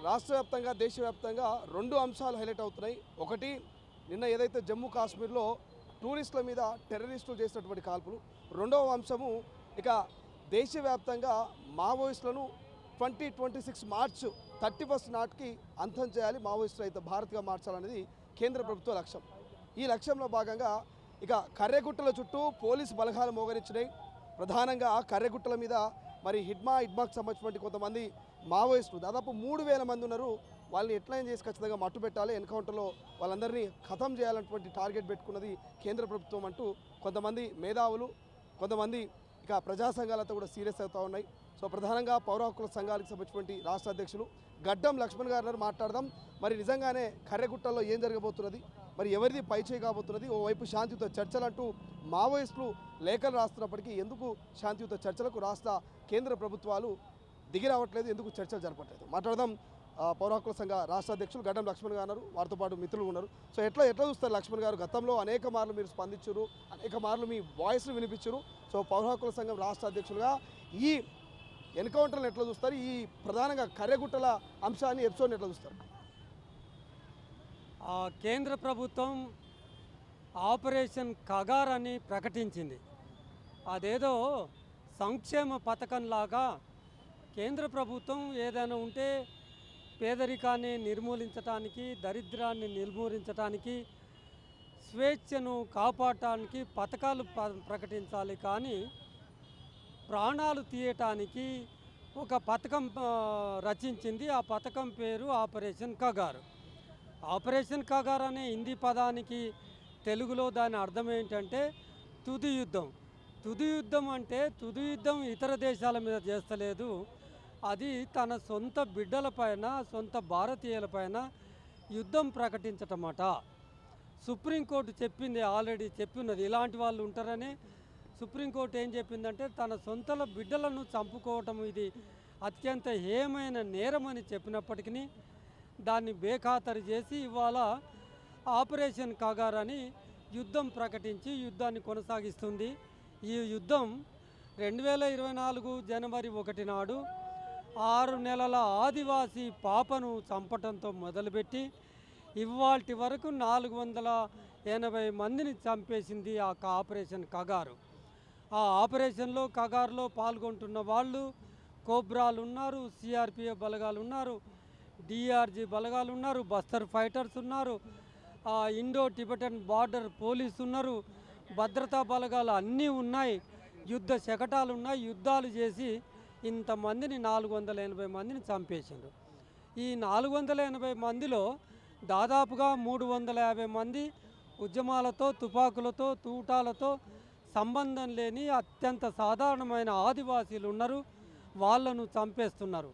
రాష్ట్ర వ్యాప్తంగా దేశవ్యాప్తంగా రెండు అంశాలు హైలైట్ అవుతున్నాయి. ఒకటి, నిన్న ఏదైతే జమ్మూ కాశ్మీర్లో టూరిస్టుల మీద టెర్రరిస్టులు చేసినటువంటి కాల్పులు. రెండవ అంశము, ఇక దేశవ్యాప్తంగా మావోయిస్టులను 2026 మార్చ్ 31 నాటికి అంతం చేయాలి, మావోయిస్టు రహిత భారత్గా మార్చాలనేది కేంద్ర ప్రభుత్వ లక్ష్యం. ఈ లక్ష్యంలో భాగంగా ఇక కర్రెగుట్టల చుట్టూ పోలీసు బలగాలు మోగరించినాయి. ప్రధానంగా కర్రెగుట్టల మీద మరి హిడ్మాకు సంబంధించినటువంటి కొంతమంది మావోయిస్టులు దాదాపు 3000 మంది ఉన్నారు. వాళ్ళని ఎట్లయినా చేసి ఖచ్చితంగా మట్టు పెట్టాలి, ఎన్కౌంటర్లో వాళ్ళందరినీ ఖతం చేయాలన్నటువంటి టార్గెట్ పెట్టుకున్నది కేంద్ర ప్రభుత్వం అంటూ కొంతమంది మేధావులు, కొంతమంది ఇక ప్రజా సంఘాలతో కూడా సీరియస్ అవుతూ ఉన్నాయి. సో ప్రధానంగా పౌర హక్కుల సంఘాలకు సంబంధించినటువంటి రాష్ట్ర అధ్యక్షులు గడ్డం లక్ష్మణ్ గారు మాట్లాడదాం. మరి నిజంగానే కర్రెగుట్టల్లో ఏం జరగబోతున్నది, మరి ఎవరిది పైచేయి కాబోతున్నది? ఓవైపు శాంతియుత చర్చలు అంటూ మావోయిస్టులు లేఖలు రాస్తున్నప్పటికీ ఎందుకు శాంతియుత చర్చలకు రాష్ట్ర కేంద్ర ప్రభుత్వాలు దిగి రావట్లేదు, ఎందుకు చర్చలు జరపట్లేదు? మాట్లాడదాం. పౌర హక్కుల సంఘ రాష్ట్ర అధ్యక్షులు గడ్డం లక్ష్మణ్ గారు ఉన్నారు, వారితో పాటు మిత్రులు ఉన్నారు. సో ఎట్లా చూస్తారు లక్ష్మణ్ గారు? గతంలో అనేక మార్లు మీరు స్పందించారు, అనేక మార్లు మీ వాయిస్ను వినిపించారు. సో పౌర హక్కుల సంఘం రాష్ట్ర అధ్యక్షులుగా ఈ ఎన్కౌంటర్లను ఎట్లా చూస్తారు? ఈ ప్రధానంగా కర్రెగుట్టల అంశాన్ని ఎపిసోడ్ని ఎట్లా చూస్తారు? కేంద్ర ప్రభుత్వం ఆపరేషన్ కగార్ అని ప్రకటించింది. అదేదో సంక్షేమ పథకంలాగా కేంద్ర ప్రభుత్వం ఏదైనా ఉంటే పేదరికాన్ని నిర్మూలించడానికి, దరిద్రాన్ని నిర్మూలించడానికి, స్వేచ్ఛను కాపాడటానికి పథకాలు ప్రకటించాలి. కానీ ప్రాణాలు తీయటానికి ఒక పథకం రచించింది. ఆ పథకం పేరు ఆపరేషన్ కగార్. ఆపరేషన్ కగార్ అనే హిందీ పదానికి తెలుగులో దాని అర్థం ఏంటంటే తుది యుద్ధం. తుది యుద్ధం అంటే తుది యుద్ధం ఇతర దేశాల మీద చేస్తలేదు, అది తన సొంత బిడ్డలపైన, సొంత భారతీయులపైన యుద్ధం ప్రకటించటమట. సుప్రీంకోర్టు చెప్పింది, ఆల్రెడీ చెప్పినది ఇలాంటి వాళ్ళు ఉంటారని. సుప్రీంకోర్టు ఏం చెప్పిందంటే తన సొంత బిడ్డలను చంపుకోవటం ఇది అత్యంత హేయమైన నేరమని చెప్పినప్పటికీ దాన్ని బేఖాతరు చేసి ఇవాళ ఆపరేషన్ కగార్ అని యుద్ధం ప్రకటించి యుద్ధాన్ని కొనసాగిస్తుంది. ఈ యుద్ధం 2024 జనవరి 1 నాడు 6 నెలల ఆదివాసీ పాపను చంపటంతో మొదలుపెట్టి ఇవాల్టి వరకు 480 మందిని చంపేసింది ఆ ఆపరేషన్ కగారు. ఆ ఆపరేషన్లో కగారులో పాల్గొంటున్న వాళ్ళు కోబ్రాలు ఉన్నారు, సిఆర్పిఎఫ్ బలగాలు ఉన్నారు, డిఆర్జీ బలగాలు ఉన్నారు, బస్తర్ ఫైటర్స్ ఉన్నారు, ఇండో టిబెటన్ బార్డర్ పోలీసు ఉన్నారు, భద్రతా బలగాలు అన్నీ ఉన్నాయి, యుద్ధ శకటాలు ఉన్నాయి. యుద్ధాలు చేసి ఇంతమందిని 480 మందిని చంపేసిండ్రు. ఈ 480 మందిలో దాదాపుగా 350 మంది ఉద్యమాలతో, తుపాకులతో, తూటాలతో సంబంధం లేని అత్యంత సాధారణమైన ఆదివాసీలు ఉన్నారు, వాళ్ళను చంపేస్తున్నారు.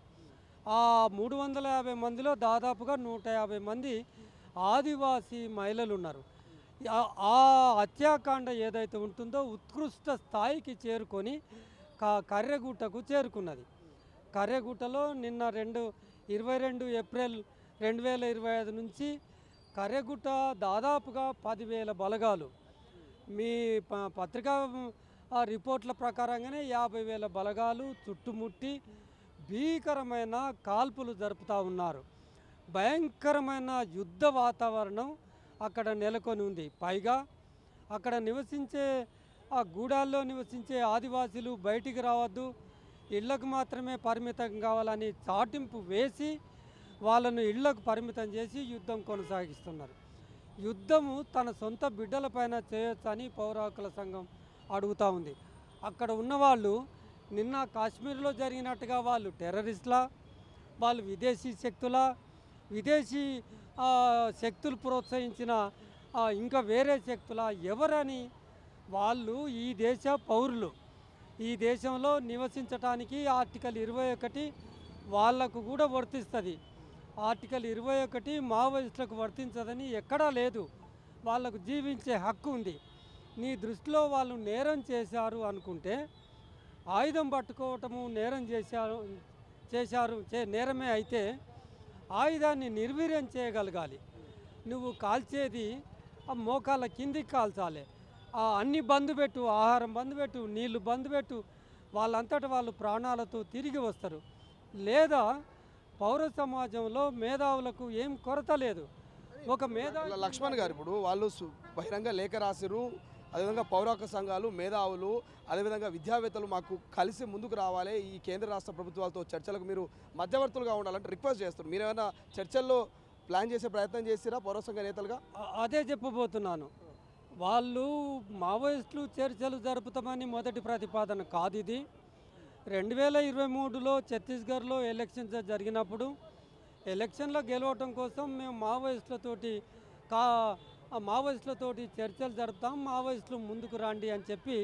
ఆ 350 మందిలో దాదాపుగా 150 మంది ఆదివాసీ మహిళలు ఉన్నారు. ఆ హత్యాకాండ ఏదైతే ఉంటుందో ఉత్కృష్ట స్థాయికి చేరుకొని కర్రెగుట్టకు చేరుకున్నది. కర్రెగుట్టలో నిన్న 22 ఏప్రిల్ 2025 నుంచి కర్రెగుట్ట దాదాపుగా 10,000 బలగాలు, మీ పత్రికా రిపోర్ట్ల ప్రకారంగానే 50,000 బలగాలు చుట్టుముట్టి భీకరమైన కాల్పులు జరుపుతూ ఉన్నారు. భయంకరమైన యుద్ధ వాతావరణం అక్కడ నెలకొని ఉంది. పైగా అక్కడ నివసించే ఆ గూడాల్లో నివసించే ఆదివాసీలు బయటికి రావద్దు, ఇళ్లకు మాత్రమే పరిమితం కావాలని చాటింపు వేసి వాళ్ళను ఇళ్లకు పరిమితం చేసి యుద్ధం కొనసాగిస్తున్నారు. యుద్ధము తన సొంత బిడ్డలపైన చేయొచ్చని పౌర హక్కుల సంఘం అడుగుతూ ఉంది. అక్కడ ఉన్నవాళ్ళు నిన్న కాశ్మీర్లో జరిగినట్టుగా వాళ్ళు టెర్రరిస్టులా, వాళ్ళు విదేశీ శక్తులు ప్రోత్సహించిన ఇంకా వేరే శక్తుల ఎవరని? వాళ్ళు ఈ దేశ పౌరులు. ఈ దేశంలో నివసించటానికి ఆర్టికల్ 21 వాళ్లకు కూడా వర్తిస్తుంది. ఆర్టికల్ 21 మావోయిస్టులకు వర్తించదని ఎక్కడా లేదు. వాళ్లకు జీవించే హక్కు ఉంది. నీ దృష్టిలో వాళ్ళు నేరం చేశారు అనుకుంటే ఆయుధం పట్టుకోవటము నేరమే అయితే ఆయుధాన్ని నిర్వీర్యం చేయగలగాలి. నువ్వు కాల్చేది ఆ మోకాళ్ళ కిందికి కాల్చాలి. అన్ని బంద్ పెట్టు, ఆహారం బంద్ పెట్టు, నీళ్లు బంద్ పెట్టు, వాళ్ళంతటా వాళ్ళు ప్రాణాలతో తిరిగి వస్తారు. లేదా పౌర సమాజంలో మేధావులకు ఏం కొరత లేదు. ఒక మేధావి లక్ష్మణ్ గారు ఇప్పుడు వాళ్ళు బహిరంగ లేఖ రాసిరు, అదేవిధంగా పౌర హక్కు సంఘాలు, మేధావులు, అదేవిధంగా విద్యావేత్తలు మాకు కలిసి ముందుకు రావాలి, ఈ కేంద్ర రాష్ట్ర ప్రభుత్వాలతో చర్చలకు మీరు మధ్యవర్తులుగా ఉండాలంటే రిక్వెస్ట్ చేస్తారు. మీరు ఏమైనా చర్చల్లో ప్లాన్ చేసే ప్రయత్నం చేసిరా పౌర సంఘ నేతలుగా? అదే చెప్పబోతున్నాను. వాళ్ళు మావోయిస్టులు చర్చలు జరుపుతామని మొదటి ప్రతిపాదన కాదు ఇది. 2023లో ఛత్తీస్గఢ్లో ఎలక్షన్స్ జరిగినప్పుడు ఎలక్షన్లో గెలవటం కోసం మేము మావోయిస్టులతోటి చర్చలు జరుపుతాం, మావోయిస్టులు ముందుకు రండి అని చెప్పి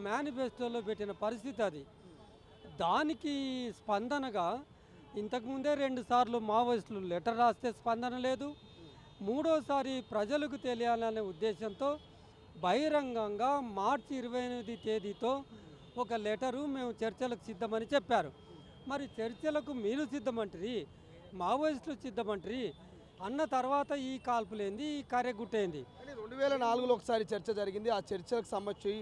మేనిఫెస్టోలో పెట్టిన పరిస్థితి అది. దానికి స్పందనగా ఇంతకుముందే 2 సార్లు మావోయిస్టులు లెటర్ రాస్తే స్పందన లేదు. మూడోసారి ప్రజలకు తెలియాలనే ఉద్దేశంతో బహిరంగంగా మార్చి 28 తేదీతో ఒక లెటరు మేము చర్చలకు సిద్ధమని చెప్పారు. మరి చర్చలకు మీరు సిద్ధమంటారు, మావోయిస్టులు సిద్ధమంటారు అన్న తర్వాత ఈ కాల్పులేంది, ఈ కార్యగుట్టేంది? 2004లో ఒకసారి చర్చ జరిగింది. ఆ చర్చలకు సంబంధించి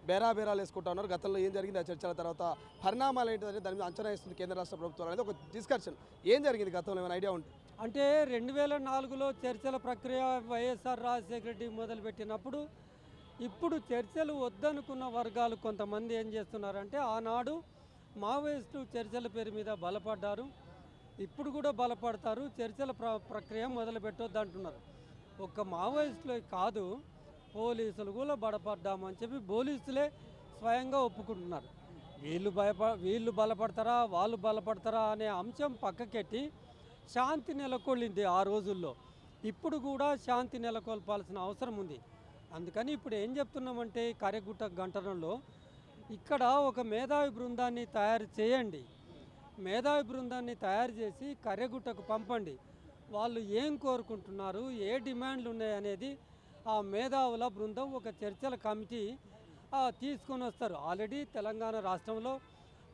బేరాలు వేసుకుంటా ఉన్నారు. గతంలో ఏం జరిగింది, ఆ చర్చల తర్వాత పరిణామాలు ఏంటంటే దాని మీద అంచనా వేస్తుంది కేంద్ర రాష్ట్ర ప్రభుత్వాలు అనేది ఒక డిస్కషన్. ఏం జరిగింది గతంలో, ఏమైనా ఐడియా ఉంటుంది? అంటే 2004లో చర్చల ప్రక్రియ వైఎస్ఆర్ రాజశేఖర రెడ్డి మొదలుపెట్టినప్పుడు ఇప్పుడు చర్చలు వద్దనుకున్న వర్గాలు కొంతమంది ఏం చేస్తున్నారంటే ఆనాడు మావోయిస్టులు చర్చల పేరు మీద బలపడ్డారు, ఇప్పుడు కూడా బలపడతారు, చర్చల ప్రక్రియ మొదలు పెట్టొద్దు అంటున్నారు. ఒక్క మావోయిస్టులే కాదు, పోలీసులు కూడా బలపడ్డామని చెప్పి పోలీసులే స్వయంగా ఒప్పుకుంటున్నారు. వీళ్ళు బలపడతారా వాళ్ళు బలపడతారా అనే అంశం పక్కకెట్టి శాంతి నెలకొల్లింది ఆ రోజుల్లో. ఇప్పుడు కూడా శాంతి నెలకొల్పాల్సిన అవసరం ఉంది. అందుకని ఇప్పుడు ఏం చెప్తున్నామంటే కరెగుట్ట గంటనంలో ఇక్కడ ఒక మేధావి బృందాన్ని తయారు చేయండి, మేధావి బృందాన్ని తయారు చేసి కర్రెగుట్టకు పంపండి. వాళ్ళు ఏం కోరుకుంటున్నారు, ఏ డిమాండ్లు ఉన్నాయనేది ఆ మేధావుల బృందం ఒక చర్చల కమిటీ తీసుకొని వస్తారు. ఆల్రెడీ తెలంగాణ రాష్ట్రంలో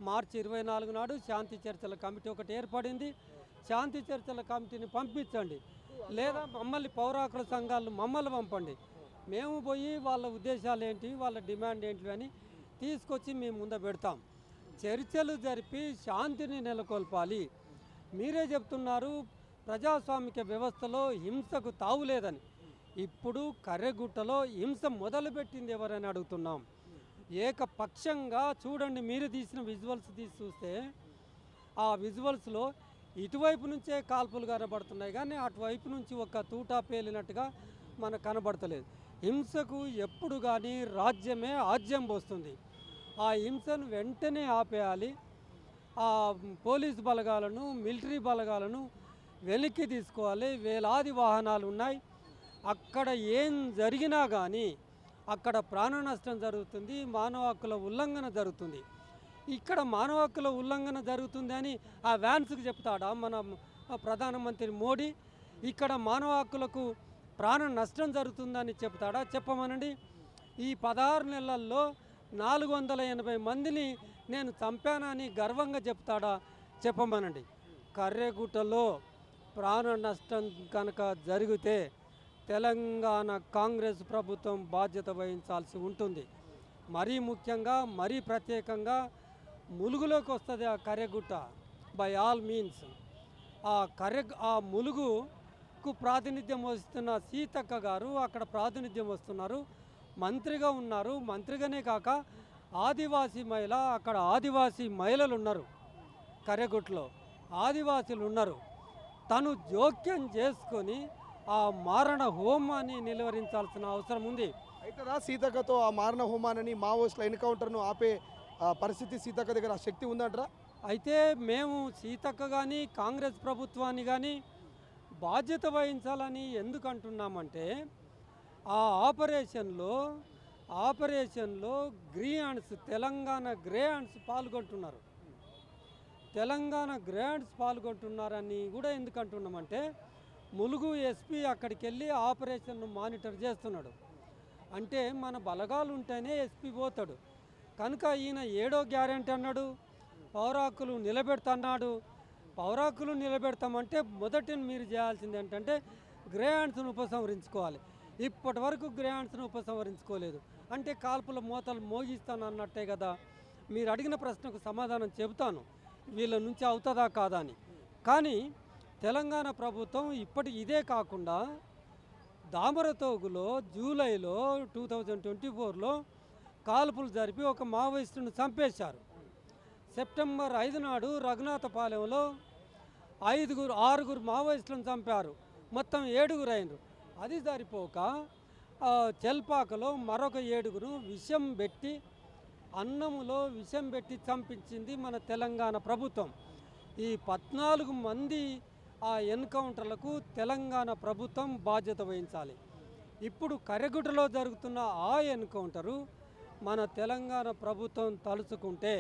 మార్చి 24 నాడు శాంతి చర్చల కమిటీ ఒకటి ఏర్పడింది. శాంతి చర్చల కమిటీని పంపించండి, లేదా మమ్మల్ని పౌర హక్కుల సంఘాలు మమ్మల్ని పంపండి, మేము పోయి వాళ్ళ ఉద్దేశాలు ఏంటి, వాళ్ళ డిమాండ్ ఏంటి అని తీసుకొచ్చి మేము ముందు పెడతాం. చర్చలు జరిపి శాంతిని నెలకొల్పాలి. మీరే చెప్తున్నారు ప్రజాస్వామిక వ్యవస్థలో హింసకు తావులేదని. ఇప్పుడు కర్రెగుట్టలో హింస మొదలుపెట్టింది ఎవరని అడుగుతున్నాం. ఏకపక్షంగా చూడండి, మీరు తీసిన విజువల్స్ తీసి చూస్తే ఆ విజువల్స్లో ఇటువైపు నుంచే కాల్పులు కనబడుతున్నాయి, కానీ అటువైపు నుంచి ఒక తూటా పేలినట్టుగా మనకు కనబడతలేదు. హింసకు ఎప్పుడు కానీ రాజ్యమే ఆజ్యం పోస్తుంది. ఆ హింసను వెంటనే ఆపేయాలి. ఆ పోలీసు బలగాలను, మిలిటరీ బలగాలను వెనక్కి తీసుకోవాలి. వేలాది వాహనాలు ఉన్నాయి. అక్కడ ఏం జరిగినా కానీ అక్కడ ప్రాణ నష్టం జరుగుతుంది, మానవ హక్కుల ఉల్లంఘన జరుగుతుంది. ఇక్కడ మానవ హక్కుల ఉల్లంఘన జరుగుతుంది అని ఆ వ్యాన్స్కి చెప్తాడా మన ప్రధానమంత్రి మోడీ? ఇక్కడ మానవ హక్కులకు ప్రాణ నష్టం జరుగుతుందని చెప్తాడా? చెప్పమనండి. ఈ 16 నెలల్లో 480 మందిని నేను చంపానని గర్వంగా చెప్తాడా? చెప్పమనండి. కర్రెగుట్టలో ప్రాణ నష్టం కనుక జరిగితే తెలంగాణ కాంగ్రెస్ ప్రభుత్వం బాధ్యత వహించాల్సి ఉంటుంది. మరీ ముఖ్యంగా, మరీ ప్రత్యేకంగా ములుగులోకి వస్తుంది ఆ కర్రెగుట్ట. బై ఆల్ మీన్స్ ఆ ములుగుకు ప్రాతినిధ్యం వస్తున్న సీతక్క గారు అక్కడ ప్రాతినిధ్యం వస్తున్నారు, మంత్రిగా ఉన్నారు. మంత్రిగానే కాక ఆదివాసీ మహిళ, అక్కడ ఆదివాసీ మహిళలు ఉన్నారు, కర్రెగుట్టలో ఆదివాసీలు ఉన్నారు. తను జోక్యం చేసుకొని ఆ మారణ హోమాన్ని నిలువరించాల్సిన అవసరం ఉంది. అయితే సీతక్కతో ఆ మారణ హోమాన్ని, మావోయిస్టుల ఎన్కౌంటర్ను ఆపే పరిస్థితి సీతక్క దగ్గర శక్తి ఉందంటారా? అయితే మేము సీతక్క కానీ కాంగ్రెస్ ప్రభుత్వాన్ని కానీ బాధ్యత వహించాలని ఎందుకు అంటున్నామంటే ఆ ఆపరేషన్లో తెలంగాణ గ్రే హ్యాండ్స్ పాల్గొంటున్నారు. తెలంగాణ గ్రే హ్యాండ్స్ పాల్గొంటున్నారని కూడా ఎందుకు అంటున్నామంటే ములుగు ఎస్పీ అక్కడికి వెళ్ళి ఆపరేషన్ను మానిటర్ చేస్తున్నాడు. అంటే మన బలగాలు ఉంటేనే ఎస్పీ పోతాడు. కనుక ఈయన 7వ గ్యారెంటీ అన్నాడు, పౌర హక్కులు నిలబెడతాడు. పౌర హక్కులు నిలబెడతామంటే మొదట మీరు చేయాల్సింది ఏంటంటే గ్రే హ్యాండ్స్ను ఉపసంహరించుకోవాలి. ఇప్పటి వరకు గ్రే హ్యాండ్స్ను ఉపసంహరించుకోలేదు. అంటే కాల్పుల మోతలు మోగిస్తాను అన్నట్టే కదా. మీరు అడిగిన ప్రశ్నకు సమాధానం చెబుతాను, వీళ్ళ నుంచి అవుతుందా కాదా అని. కానీ తెలంగాణ ప్రభుత్వం ఇదే కాకుండా దామరతోగులో జూలైలో 2024లో కాల్పులు జరిపి ఒక మావోయిస్టును చంపేశారు. సెప్టెంబర్ 5 నాడు రఘునాథపాలెంలో 6 మావోయిస్టులను చంపారు. మొత్తం 7 అయినరు. అది సరిపోక చెల్పాకలో మరొక 7 విషం పెట్టి అన్నములో విషం పెట్టి చంపించింది మన తెలంగాణ ప్రభుత్వం. ఈ 14 మంది ఆ ఎన్కౌంటర్లకు తెలంగాణ ప్రభుత్వం బాధ్యత వహించాలి. ఇప్పుడు కరెగుట్టలో జరుగుతున్న ఆ ఎన్కౌంటరు మన తెలంగాణ ప్రభుత్వం తలుచుకుంటే,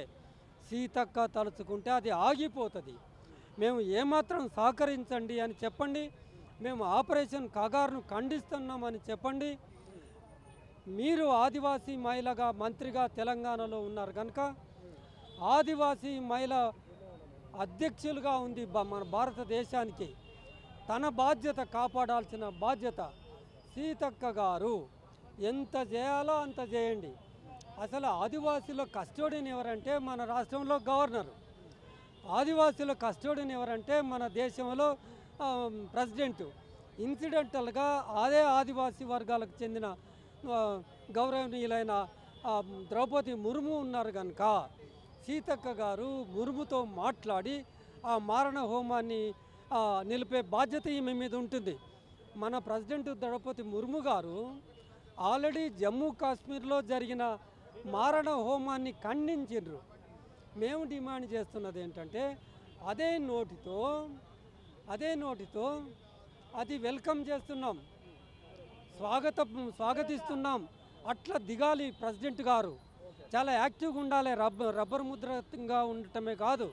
సీతక్క తలుచుకుంటే అది ఆగిపోతుంది. మేము ఏమాత్రం సహకరించండి అని చెప్పండి, మేము ఆపరేషన్ కగారును ఖండిస్తున్నామని చెప్పండి. మీరు ఆదివాసీ మహిళగా మంత్రిగా తెలంగాణలో ఉన్నారు కనుక ఆదివాసీ మహిళ అధ్యక్షులుగా ఉంది మన భారతదేశానికి. తన బాధ్యత కాపాడాల్సిన బాధ్యత సీతక్క గారు. ఎంత చేయాలో అంత చేయండి. అసలు ఆదివాసీల కస్టోడియన్ ఎవరంటే మన రాష్ట్రంలో గవర్నర్. ఆదివాసీల కస్టోడియన్ ఎవరంటే మన దేశంలో ప్రెసిడెంట్. ఇన్సిడెంటల్గా అదే ఆదివాసీ వర్గాలకు చెందిన గౌరవనీయులైన ద్రౌపది ముర్ము ఉన్నారు కనుక సీతక్క గారు ముర్ముతో మాట్లాడి ఆ మారణ హోమాన్ని నిలిపే బాధ్యత ఈమె మీద ఉంటుంది. మన ప్రెసిడెంట్ ద్రౌపది ముర్ము గారు ఆల్రెడీ జమ్మూ కాశ్మీర్లో జరిగిన మారణ హోమాన్ని ఖండించారు. మేము డిమాండ్ చేస్తున్నది ఏంటంటే అదే నోటితో అది వెల్కమ్ చేస్తున్నాం, స్వాగతిస్తున్నాం. అట్లా దిగాలి ప్రెసిడెంట్ గారు. చాలా యాక్టివ్గా ఉండాలి, రబ్బర్ ముద్రగా ఉండటమే కాదు.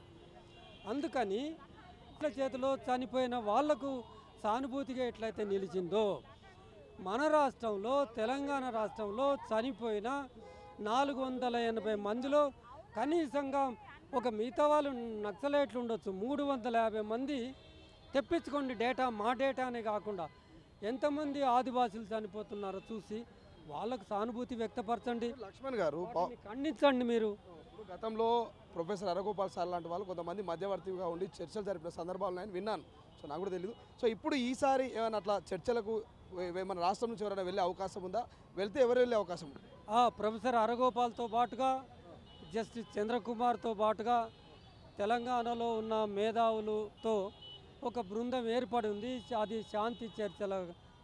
అందుకని చేతిలో చనిపోయిన వాళ్లకు సానుభూతిగా ఎట్లయితే నిలిచిందో మన రాష్ట్రంలో తెలంగాణ రాష్ట్రంలో చనిపోయిన 480 మందిలో కనీసంగా ఒక మిగతా వాళ్ళు నక్సలైట్లు ఉండొచ్చు 350 మంది తెప్పించుకోండి డేటా. మా డేటానే కాకుండా ఎంతమంది ఆదివాసులు చనిపోతున్నారో చూసి వాళ్ళకు సానుభూతి వ్యక్తపరచండి. లక్ష్మణ్ గారు ఖండించండి. మీరు గతంలో ప్రొఫెసర్ అరగోపాల్ సార్ లాంటి వాళ్ళు కొంతమంది మధ్యవర్తిగా ఉండి చర్చలు జరిపిన సందర్భాలు నేను విన్నాను. సో నాకు కూడా తెలియదు. సో ఇప్పుడు ఈసారి ఏమైనా అట్లా చర్చలకు మన రాష్ట్రం నుంచి ఎవరైనా వెళ్ళే అవకాశం ఉందా? వెళ్తే ఎవరు వెళ్ళే అవకాశం ఉంది? ప్రొఫెసర్ అరగోపాల్తో పాటుగా జస్టిస్ చంద్రకుమార్తో పాటుగా తెలంగాణలో ఉన్న మేధావులతో ఒక బృందం ఏర్పడి ఉంది. అది శాంతి చర్చల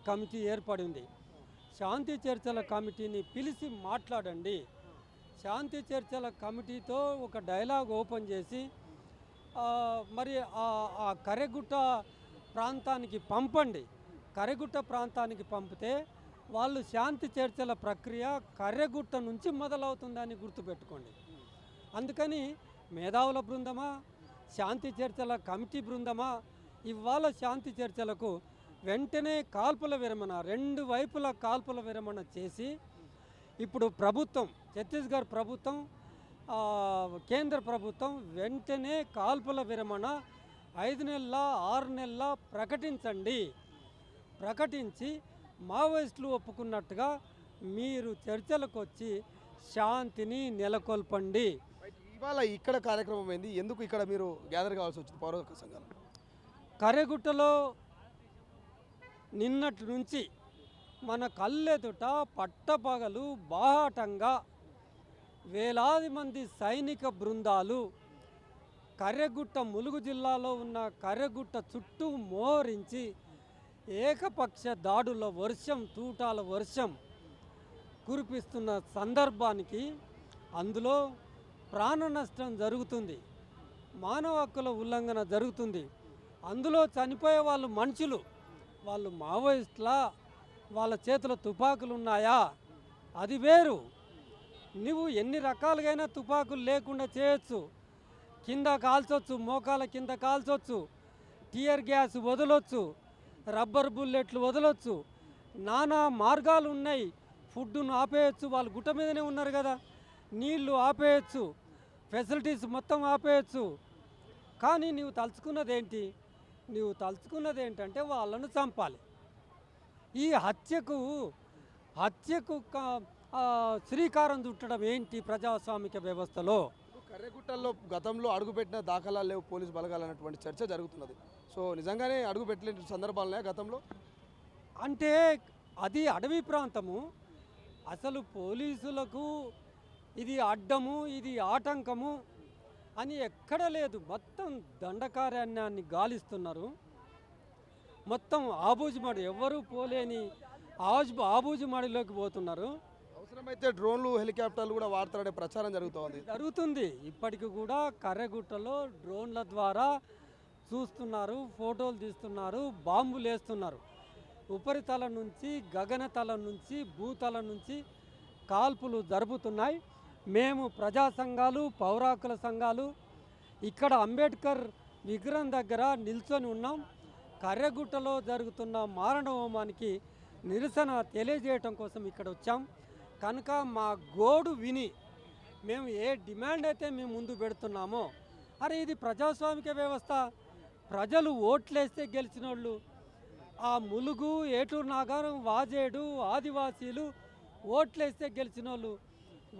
కమిటీ ఏర్పడి ఉంది. శాంతి చర్చల కమిటీని పిలిచి మాట్లాడండి. శాంతి చర్చల కమిటీతో ఒక డైలాగ్ ఓపెన్ చేసి మరి ఆ కరెగుట్ట ప్రాంతానికి పంపండి. కరెగుట్ట ప్రాంతానికి పంపితే వాళ్ళు శాంతి చర్చల ప్రక్రియ కర్రెగుట్ట నుంచి మొదలవుతుందని గుర్తుపెట్టుకోండి. అందుకని మేధావుల బృందమా, శాంతి చర్చల కమిటీ బృందమా, ఇవాళ శాంతి చర్చలకు వెంటనే కాల్పుల విరమణ, 2 వైపుల కాల్పుల విరమణ చేసి ఇప్పుడు ప్రభుత్వం, ఛత్తీస్గఢ్ ప్రభుత్వం, కేంద్ర ప్రభుత్వం వెంటనే కాల్పుల విరమణ 5 నెలల 6 నెలల ప్రకటించి మావోయిస్టులు ఒప్పుకున్నట్టుగా మీరు చర్చలకు వచ్చి శాంతిని నెలకొల్పండి. ఇవాళ ఇక్కడ కార్యక్రమం ఏంది? ఎందుకు ఇక్కడ మీరు గ్యాదర్ కావాల్సి వచ్చింది పౌరహక్కు సంఘాలు? కరెగుట్టలో నిన్నటి నుంచి మన కళ్ళెదుట పట్టపగలు బాహాటంగా వేలాది మంది సైనిక బృందాలు కర్రెగుట్ట ములుగు జిల్లాలో ఉన్న కర్రెగుట్ట చుట్టూ మోహరించి ఏకపక్ష దాడుల వర్షం, తూటాల వర్షం కురిపిస్తున్న సందర్భానికి అందులో ప్రాణ నష్టం జరుగుతుంది, మానవ హక్కుల ఉల్లంఘన జరుగుతుంది. అందులో చనిపోయే వాళ్ళు మనుషులు, వాళ్ళు మావోయిస్టులా, వాళ్ళ చేతిలో తుపాకులు ఉన్నాయా అది వేరు. నువ్వు ఎన్ని రకాలుగైనా తుపాకులు లేకుండా చేయొచ్చు, కింద కాల్చొచ్చు, మోకాల కింద కాల్చొచ్చు, టియర్ గ్యాస్ వదలొచ్చు, రబ్బర్ బుల్లెట్లు వదలొచ్చు, నానా మార్గాలు ఉన్నాయి. ఫుడ్ను ఆపేయచ్చు, వాళ్ళు గుట్ట మీదనే ఉన్నారు కదా, నీళ్లు ఆపేయచ్చు, ఫెసిలిటీస్ మొత్తం ఆపేయచ్చు. కానీ నువ్వు తలుచుకున్నది ఏంటంటే వాళ్ళను చంపాలి. ఈ హత్యకు శ్రీకారం చుట్టడం ఏంటి ప్రజాస్వామిక వ్యవస్థలో? కర్రెగుట్టల్లో గతంలో అడుగుపెట్టిన దాఖలాలు లేవు పోలీసు బలగాలు అన్నటువంటి చర్చ జరుగుతున్నది. సో నిజంగానే అడుగు పెట్టలేని సందర్భాలనే గతంలో. అంటే అది అడవి ప్రాంతము, అసలు పోలీసులకు ఇది అడ్డము, ఇది ఆటంకము అని ఎక్కడ లేదు. మొత్తం దండకారణ్యాన్ని గాలిస్తున్నారు. మొత్తం ఆబూజిమాడి ఎవ్వరూ పోలేని ఆబూజిమాడిలోకి పోతున్నారు. అవసరమైతే డ్రోన్లు హెలికాప్టర్లు కూడా వాడతారనే ప్రచారం జరుగుతుంది. ఇప్పటికి కూడా కర్రెగుట్టలో డ్రోన్ల ద్వారా చూస్తున్నారు, ఫోటోలు తీస్తున్నారు, బాంబులు వేస్తున్నారు. ఉపరితలం నుంచి, గగనతలం నుంచి, భూతలం నుంచి కాల్పులు జరుపుతున్నాయి. మేము ప్రజా సంఘాలు, పౌరాకుల సంఘాలు ఇక్కడ అంబేద్కర్ విగ్రహం దగ్గర నిల్చొని ఉన్నాం. కర్రెగుట్టలో జరుగుతున్న మారణ హోమానికి నిరసన తెలియజేయటం కోసం ఇక్కడ వచ్చాం. కనుక మా గోడు విని మేము ఏ డిమాండ్ అయితే మేము ముందు పెడుతున్నామో, అరే ఇది ప్రజాస్వామిక వ్యవస్థ, ప్రజలు ఓట్లేస్తే గెలిచిన వాళ్ళు, ఆ ములుగు, ఏటూరు నాగారం, వాజేడు ఆదివాసీలు ఓట్లేస్తే గెలిచిన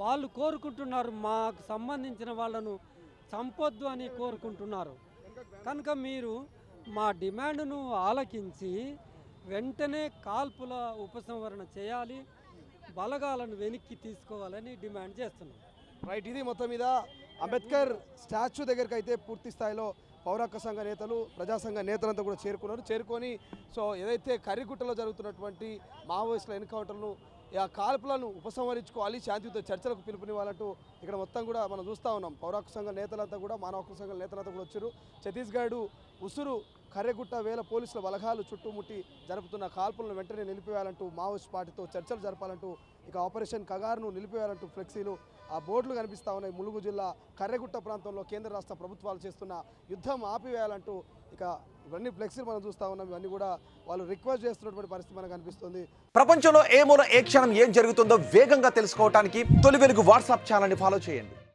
వాళ్ళు కోరుకుంటున్నారు మాకు సంబంధించిన వాళ్ళను చంపొద్దు అని కోరుకుంటున్నారు. కనుక మీరు మా డిమాండ్ను ఆలకించి వెంటనే కాల్పుల ఉపసంహరణ చేయాలి, బలగాలను వెనక్కి తీసుకోవాలని డిమాండ్ చేస్తున్నాం. రైట్, ఇది మొత్తం మీద అంబేద్కర్ స్టాచ్యూ దగ్గరికి అయితే పూర్తి స్థాయిలో పౌరక సంఘ నేతలు, ప్రజా సంఘ నేతలంతా కూడా చేరుకొని సో ఏదైతే కర్రెగుట్టలో జరుగుతున్నటువంటి మావోయిస్టుల ఎన్కౌంటర్ను, ఆ కాల్పులను ఉపసంహరించుకోవాలి, శాంతియుత చర్చలకు పిలుపునివ్వాలంటూ ఇక్కడ మొత్తం కూడా మనం చూస్తూ ఉన్నాం. పౌరక సంఘ నేతలంతా కూడా, మానవ హక్కుల సంఘ నేతలంతా కూడా వచ్చారు. ఛత్తీస్గఢ్ ఉసురు కర్రెగుట్ట వేల పోలీసుల బలగాలు చుట్టుముట్టి జరుపుతున్న కాల్పులను వెంటనే నిలిపివేయాలంటూ, మావోయిస్ట్ పార్టీతో చర్చలు జరపాలంటూ, ఇక ఆపరేషన్ కగార్ను నిలిపివేయాలంటూ ఫ్లెక్సీలు, ఆ బోర్డులు కనిపిస్తూ ఉన్నాయి. ములుగు జిల్లా కర్రెగుట్ట ప్రాంతంలో కేంద్ర రాష్ట్ర ప్రభుత్వాలు చేస్తున్న యుద్ధం ఆపివేయాలంటూ ఇక ఇవన్నీ ఫ్లెక్సీలు మనం చూస్తూ ఉన్నాం. ఇవన్నీ కూడా వాళ్ళు రిక్వెస్ట్ చేస్తున్నటువంటి పరిస్థితి మనకు కనిపిస్తుంది. ప్రపంచంలో ఏ మూల ఏ క్షణం ఏం జరుగుతుందో వేగంగా తెలుసుకోవడానికి తొలి వెలుగు వాట్సాప్ ఛానల్ని ఫాలో చేయండి.